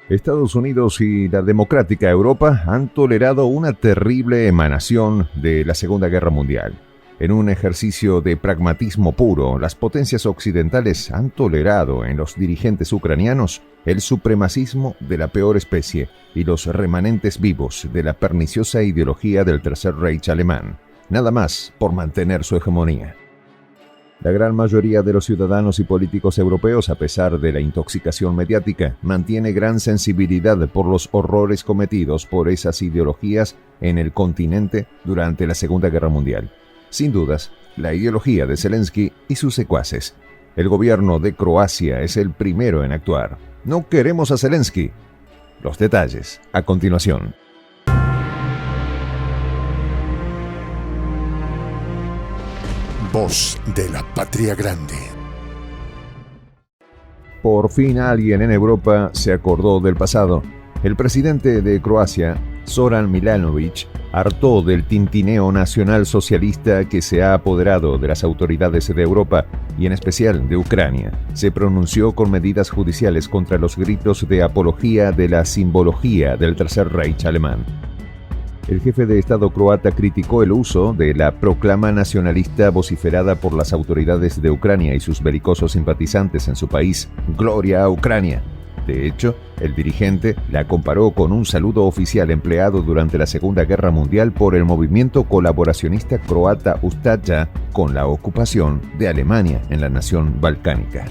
Estados Unidos y la democrática Europa han tolerado una terrible emanación de la Segunda Guerra Mundial. En un ejercicio de pragmatismo puro, las potencias occidentales han tolerado en los dirigentes ucranianos el supremacismo de la peor especie y los remanentes vivos de la perniciosa ideología del Tercer Reich alemán, nada más por mantener su hegemonía. La gran mayoría de los ciudadanos y políticos europeos, a pesar de la intoxicación mediática, mantiene gran sensibilidad por los horrores cometidos por esas ideologías en el continente durante la Segunda Guerra Mundial. Sin dudas, la ideología de Zelensky y sus secuaces. El gobierno de Croacia es el primero en actuar. No queremos a Zelensky. Los detalles, a continuación. Voz de la Patria Grande. Por fin alguien en Europa se acordó del pasado. El presidente de Croacia, Zoran Milanović, hartó del tintineo nacional socialista que se ha apoderado de las autoridades de Europa y en especial de Ucrania. Se pronunció con medidas judiciales contra los gritos de apología de la simbología del Tercer Reich alemán. El jefe de Estado croata criticó el uso de la proclama nacionalista vociferada por las autoridades de Ucrania y sus belicosos simpatizantes en su país, Gloria a Ucrania. De hecho, el dirigente la comparó con un saludo oficial empleado durante la Segunda Guerra Mundial por el movimiento colaboracionista croata Ustaša con la ocupación de Alemania en la nación balcánica.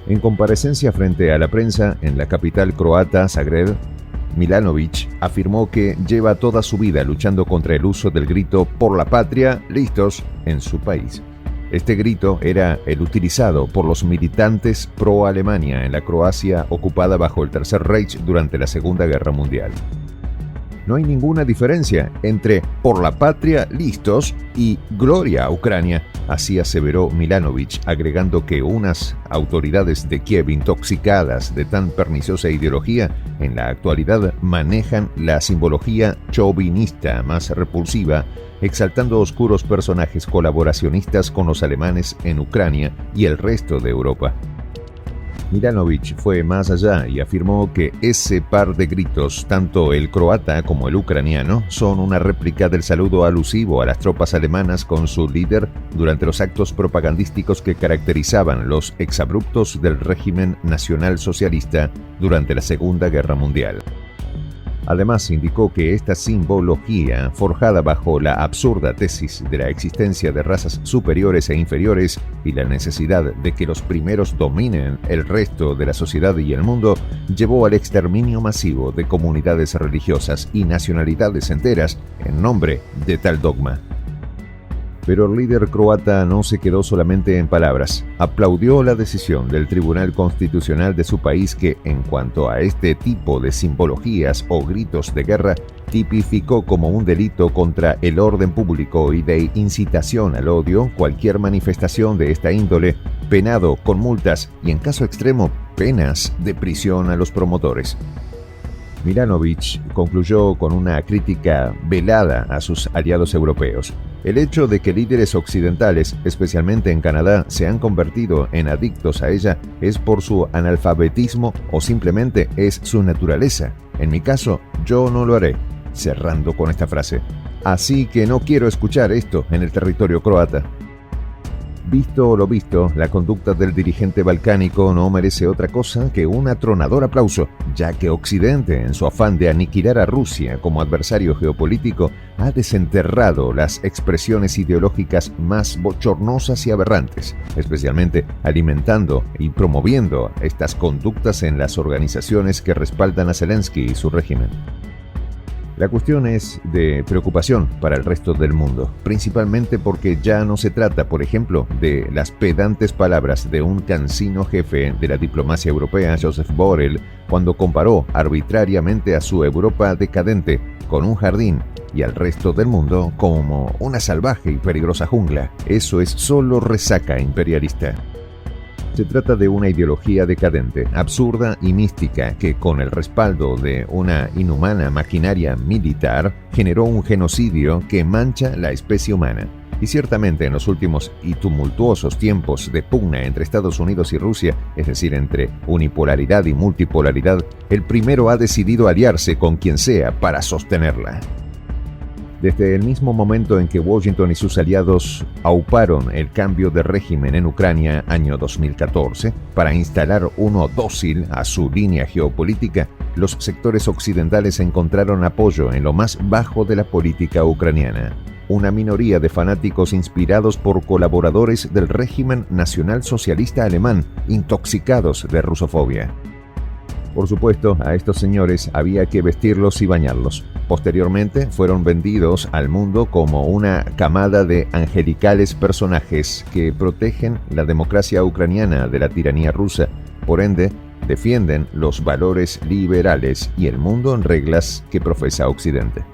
En comparecencia frente a la prensa en la capital croata, Zagreb, Milanović afirmó que lleva toda su vida luchando contra el uso del grito "por la patria, listos" en su país. Este grito era el utilizado por los militantes pro-Alemania en la Croacia ocupada bajo el Tercer Reich durante la Segunda Guerra Mundial. No hay ninguna diferencia entre "por la patria, listos" y "gloria a Ucrania", así aseveró Milanović, agregando que unas autoridades de Kiev intoxicadas de tan perniciosa ideología en la actualidad manejan la simbología chauvinista más repulsiva, exaltando oscuros personajes colaboracionistas con los alemanes en Ucrania y el resto de Europa. Milanović fue más allá y afirmó que ese par de gritos, tanto el croata como el ucraniano, son una réplica del saludo alusivo a las tropas alemanas con su líder durante los actos propagandísticos que caracterizaban los exabruptos del régimen nacionalsocialista durante la Segunda Guerra Mundial. Además, indicó que esta simbología, forjada bajo la absurda tesis de la existencia de razas superiores e inferiores y la necesidad de que los primeros dominen el resto de la sociedad y el mundo, llevó al exterminio masivo de comunidades religiosas y nacionalidades enteras en nombre de tal dogma. Pero el líder croata no se quedó solamente en palabras. Aplaudió la decisión del Tribunal Constitucional de su país que, en cuanto a este tipo de simbologías o gritos de guerra, tipificó como un delito contra el orden público y de incitación al odio cualquier manifestación de esta índole, penado con multas y, en caso extremo, penas de prisión a los promotores. Milanović concluyó con una crítica velada a sus aliados europeos. El hecho de que líderes occidentales, especialmente en Canadá, se han convertido en adictos a ella es por su analfabetismo o simplemente es su naturaleza. En mi caso, yo no lo haré, cerrando con esta frase. Así que no quiero escuchar esto en el territorio croata. Visto lo visto, la conducta del dirigente balcánico no merece otra cosa que un atronador aplauso, ya que Occidente, en su afán de aniquilar a Rusia como adversario geopolítico, ha desenterrado las expresiones ideológicas más bochornosas y aberrantes, especialmente alimentando y promoviendo estas conductas en las organizaciones que respaldan a Zelensky y su régimen. La cuestión es de preocupación para el resto del mundo, principalmente porque ya no se trata, por ejemplo, de las pedantes palabras de un cansino jefe de la diplomacia europea, Joseph Borrell, cuando comparó arbitrariamente a su Europa decadente con un jardín y al resto del mundo como una salvaje y peligrosa jungla. Eso es solo resaca imperialista. Se trata de una ideología decadente, absurda y mística que, con el respaldo de una inhumana maquinaria militar, generó un genocidio que mancha la especie humana. Y ciertamente en los últimos y tumultuosos tiempos de pugna entre Estados Unidos y Rusia, es decir, entre unipolaridad y multipolaridad, el primero ha decidido aliarse con quien sea para sostenerla. Desde el mismo momento en que Washington y sus aliados auparon el cambio de régimen en Ucrania, año 2014, para instalar uno dócil a su línea geopolítica, los sectores occidentales encontraron apoyo en lo más bajo de la política ucraniana. Una minoría de fanáticos inspirados por colaboradores del régimen nacionalsocialista alemán, intoxicados de rusofobia. Por supuesto, a estos señores había que vestirlos y bañarlos. Posteriormente, fueron vendidos al mundo como una camada de angelicales personajes que protegen la democracia ucraniana de la tiranía rusa. Por ende, defienden los valores liberales y el mundo en reglas que profesa Occidente.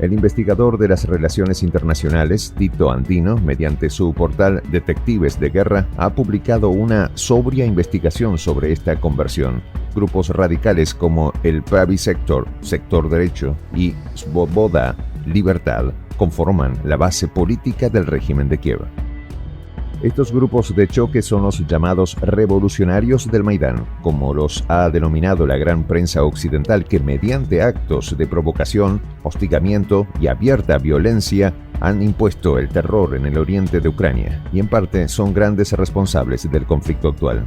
El investigador de las relaciones internacionales, Tito Andino, mediante su portal Detectives de Guerra, ha publicado una sobria investigación sobre esta conversión. Grupos radicales como el Pravý Sektor, sector derecho, y Svoboda, libertad, conforman la base política del régimen de Kiev. Estos grupos de choque son los llamados revolucionarios del Maidán, como los ha denominado la gran prensa occidental, que mediante actos de provocación, hostigamiento y abierta violencia han impuesto el terror en el oriente de Ucrania y en parte son grandes responsables del conflicto actual.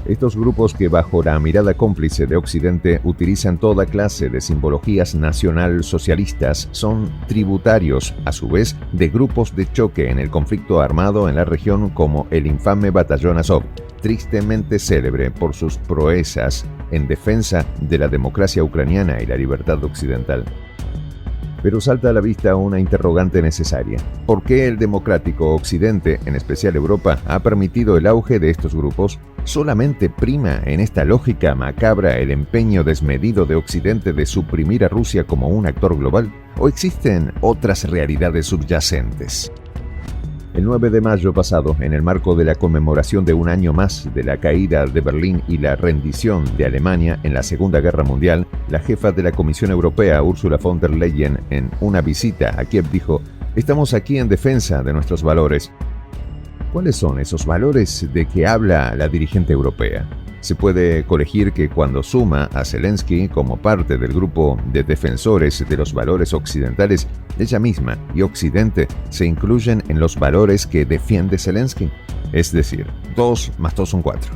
Estos grupos, que bajo la mirada cómplice de Occidente utilizan toda clase de simbologías nacional-socialistas, son tributarios, a su vez, de grupos de choque en el conflicto armado en la región como el infame Batallón Azov, tristemente célebre por sus proezas en defensa de la democracia ucraniana y la libertad occidental. Pero salta a la vista una interrogante necesaria. ¿Por qué el democrático Occidente, en especial Europa, ha permitido el auge de estos grupos? ¿Solamente prima en esta lógica macabra el empeño desmedido de Occidente de suprimir a Rusia como un actor global? ¿O existen otras realidades subyacentes? El 9 de mayo pasado, en el marco de la conmemoración de un año más de la caída de Berlín y la rendición de Alemania en la Segunda Guerra Mundial, la jefa de la Comisión Europea, Ursula von der Leyen, en una visita a Kiev dijo: «Estamos aquí en defensa de nuestros valores». ¿Cuáles son esos valores de que habla la dirigente europea? Se puede colegir que cuando suma a Zelensky como parte del grupo de defensores de los valores occidentales, ella misma y Occidente se incluyen en los valores que defiende Zelensky. Es decir, 2 más 2 son 4.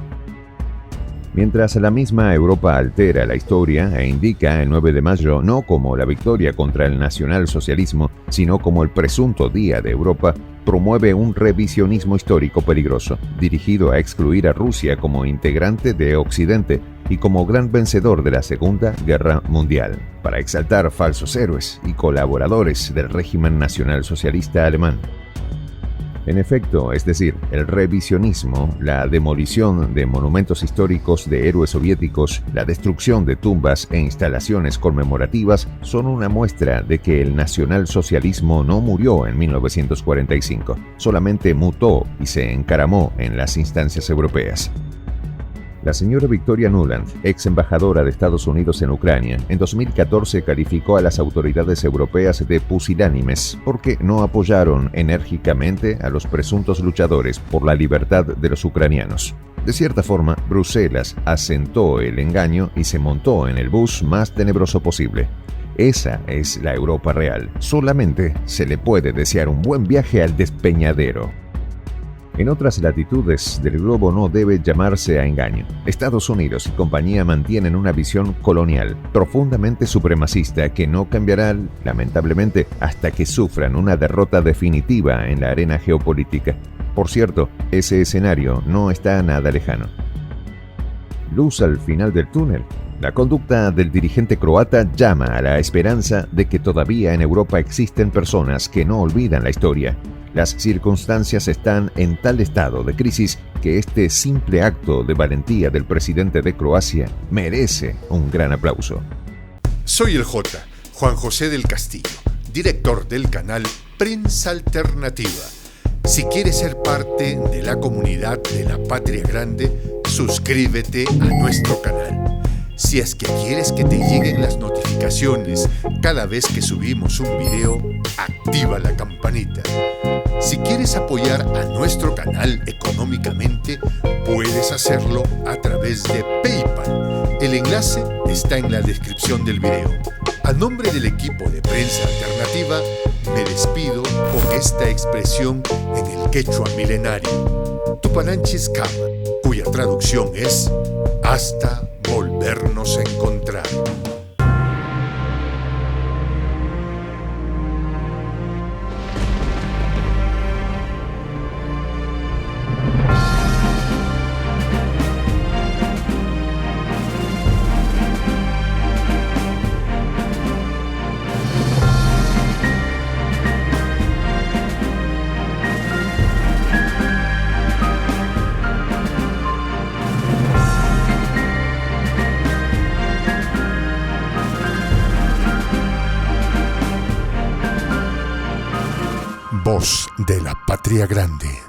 Mientras la misma Europa altera la historia e indica el 9 de mayo no como la victoria contra el nacionalsocialismo, sino como el presunto Día de Europa, promueve un revisionismo histórico peligroso, dirigido a excluir a Rusia como integrante de Occidente y como gran vencedor de la Segunda Guerra Mundial, para exaltar falsos héroes y colaboradores del régimen nacionalsocialista alemán. En efecto, es decir, el revisionismo, la demolición de monumentos históricos de héroes soviéticos, la destrucción de tumbas e instalaciones conmemorativas son una muestra de que el nacionalsocialismo no murió en 1945, solamente mutó y se encaramó en las instancias europeas. La señora Victoria Nuland, ex embajadora de Estados Unidos en Ucrania, en 2014 calificó a las autoridades europeas de pusilánimes porque no apoyaron enérgicamente a los presuntos luchadores por la libertad de los ucranianos. De cierta forma, Bruselas asentó el engaño y se montó en el bus más tenebroso posible. Esa es la Europa real. Solamente se le puede desear un buen viaje al despeñadero. En otras latitudes del globo no debe llamarse a engaño. Estados Unidos y compañía mantienen una visión colonial, profundamente supremacista, que no cambiará, lamentablemente, hasta que sufran una derrota definitiva en la arena geopolítica. Por cierto, ese escenario no está nada lejano. Luz al final del túnel. La conducta del dirigente croata llama a la esperanza de que todavía en Europa existen personas que no olvidan la historia. Las circunstancias están en tal estado de crisis que este simple acto de valentía del presidente de Croacia merece un gran aplauso. Soy el J, Juan José del Castillo, director del canal Prensa Alternativa. Si quieres ser parte de la comunidad de la Patria Grande, suscríbete a nuestro canal. Si es que quieres que te lleguen las notificaciones cada vez que subimos un video, activa la campanita. Si quieres apoyar a nuestro canal económicamente, puedes hacerlo a través de PayPal. El enlace está en la descripción del video. A nombre del equipo de Prensa Alternativa, me despido con esta expresión en el quechua milenario, Tupananchis Kama, cuya traducción es hasta volvernos a encontrar. Voz de la Patria Grande.